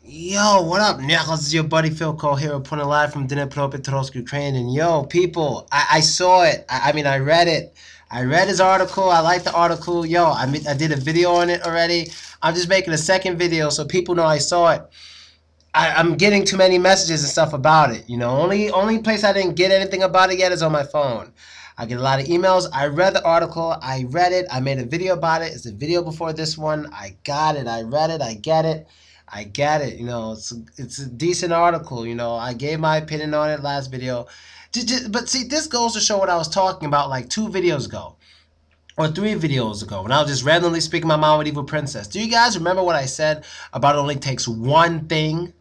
Yo, what up, Nicholas? This is your buddy Philko here, reporting live from Dnipropetrovsk, Ukraine. And yo, people, I saw it. I read it. I read his article. I liked the article. Yo, I did a video on it already. I'm just making a second video so people know I saw it. I'm getting too many messages and stuff about it. You know, only place I didn't get anything about it yet is on my phone. I get a lot of emails. I read the article. I read it. I made a video about it. It's a video before this one. I got it. I read it. I get it. I get it. You know, it's a decent article. You know, I gave my opinion on it last video. But see, this goes to show what I was talking about like 2 videos ago. Or 3 videos ago, when I was just randomly speaking my mind with Evil Princess. Do you guys remember what I said about it only takes one thing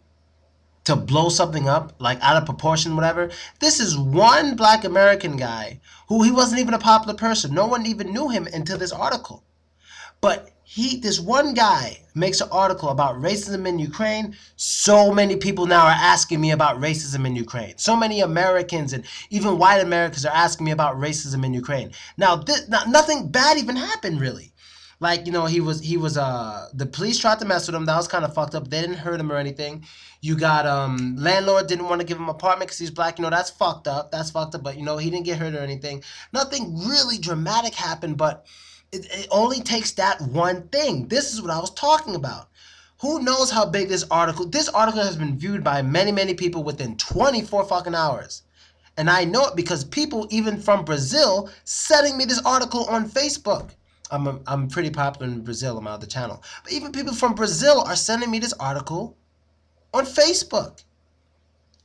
to blow something up, like out of proportion, whatever? This is one black American guy who he wasn't even a popular person. No one even knew him until this article. But this one guy makes an article about racism in Ukraine. So many people now are asking me about racism in Ukraine. So many Americans and even white Americans are asking me about racism in Ukraine. Now, nothing bad even happened, really. Like, you know, the police tried to mess with him. That was kind of fucked up. They didn't hurt him or anything. You got, landlord didn't want to give him an apartment because he's black. You know, that's fucked up. That's fucked up. But, you know, he didn't get hurt or anything. Nothing really dramatic happened, but it only takes that one thing. This is what I was talking about. Who knows how big this article has been viewed by many, many people within 24 fucking hours. And I know it because people even from Brazil sending me this article on Facebook. I'm pretty popular in Brazil. I'm out of the channel. But even people from Brazil are sending me this article on Facebook.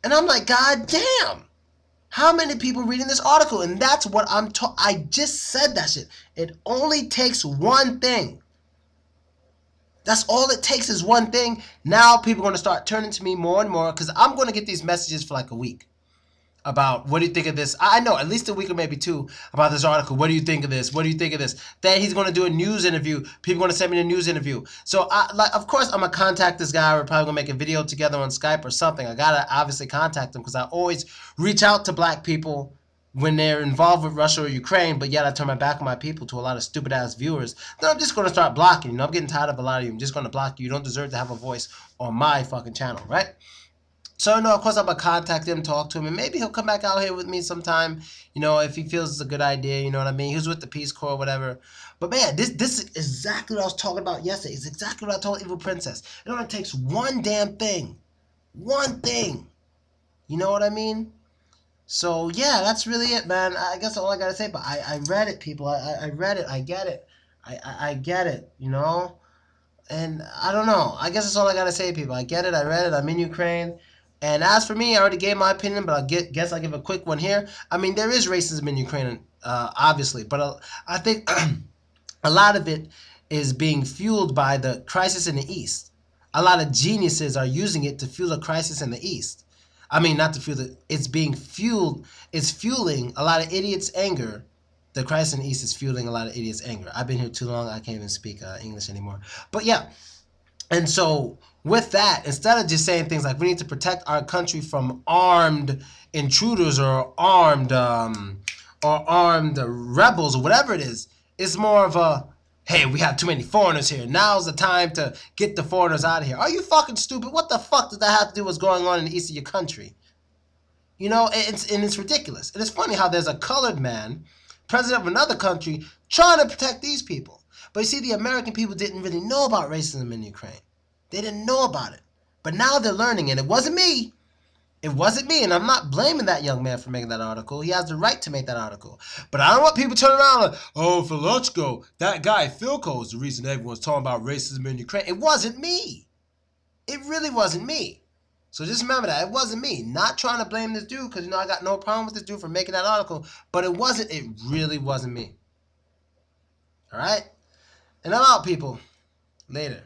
And I'm like, God damn. How many people reading this article? And that's what I just said that shit. It only takes one thing. That's all it takes is one thing. Now people are going to start turning to me more and more because I'm going to get these messages for like a week about what do you think of this. I know at least a week or maybe 2 about this article. What do you think of this? What do you think of this? Then he's going to do a news interview. People are going to send me a news interview. So of course I'm going to contact this guy. We're probably going to make a video together on Skype or something. I got to obviously contact him because I always reach out to black people when they're involved with Russia or Ukraine, but yet I turn my back on my people to a lot of stupid ass viewers. Then I'm just going to start blocking. You know, I'm getting tired of a lot of you. I'm just going to block you. You don't deserve to have a voice on my fucking channel, right? So, no, of course, I'm going to contact him, talk to him, and maybe he'll come back out here with me sometime, you know, if he feels it's a good idea, you know what I mean? He was with the Peace Corps, whatever. But, man, this is exactly what I was talking about yesterday. It's exactly what I told Evil Princess. It only takes one damn thing. One thing. You know what I mean? So, yeah, that's really it, man. I guess that's all I got to say. But I read it, people. I read it. I get it. I get it, you know? And I don't know. I guess that's all I got to say, people. I get it. I read it. I'm in Ukraine. And as for me, I already gave my opinion, but guess I'll give a quick one here. I mean, there is racism in Ukraine, obviously, but I think a lot of it is being fueled by the crisis in the East. A lot of geniuses are using it to fuel a crisis in the East. I mean, not to fuel it. It's being fueled. It's fueling a lot of idiots' anger. The crisis in the East is fueling a lot of idiots' anger. I've been here too long. I can't even speak English anymore. But yeah. And so with that, instead of just saying things like we need to protect our country from armed intruders or armed rebels or whatever it is, it's more of a, hey, we have too many foreigners here. Now's the time to get the foreigners out of here. Are you fucking stupid? What the fuck does that have to do with what's going on in the east of your country? You know, it's ridiculous. And it's funny how there's a colored man, president of another country, trying to protect these people. But you see, the American people didn't really know about racism in Ukraine. They didn't know about it. But now they're learning, and it wasn't me. It wasn't me, and I'm not blaming that young man for making that article. He has the right to make that article. But I don't want people turning around like, oh, Philko, that guy Philko is the reason everyone's talking about racism in Ukraine. It wasn't me. It really wasn't me. So just remember that. It wasn't me. Not trying to blame this dude, because, you know, I got no problem with this dude for making that article. But it really wasn't me. All right? And I'm out, people. Later.